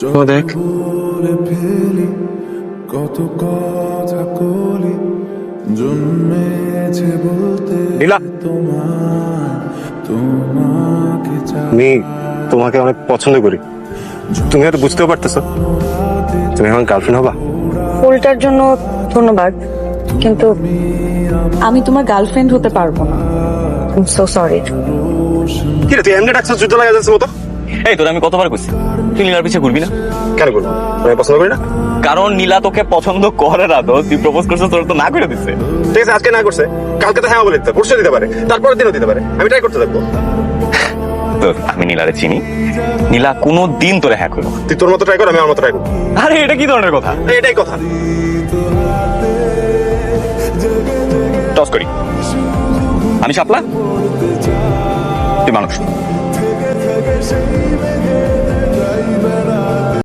দেখ কত কথা কলি জন্মেছে বলতে নীলা, তোমাকে আমি তোমাকে অনেক পছন্দ করি। তুমি হয়তো বুঝতেও পারতেছো, তুমি আমার গার্লফ্রেন্ড হবা। ফুলটার জন্য ধন্যবাদ, কিন্তু আমি তোমার গার্লফ্রেন্ড হতে পারবো না। So sorry. কি রে, তুই এমনি ডাকছিস যুদ্ধ লাগা যাচ্ছে মতো? এই তোর আমি কতবার কইছি তুই নীলার পিছে ঘুরবি না? কেন করবো? আমি পছন্দ করি না। কারণ নীলা তোকে পছন্দ করে না, তো তুই প্রপোজ করছিস, তোর তো না করে দিচ্ছে। ঠিক আছে, আজকে না করছে, কালকে তো হ্যাঁ বলে দিতে, পরশু দিতে পারে, তারপরের দিনও দিতে পারে। আমি ট্রাই করতে থাকবো। তো আমি নীলারে চিনি, নীলা কোনো দিন তোরে হ্যাঁ করবো। তুই তোর মতো ট্রাই কর, আমি আমার মতো ট্রাই করবো। আরে এটা কি ধরনের কথা? এটাই কথা। টস করি, আমি শাপলা, তুই মানুষ।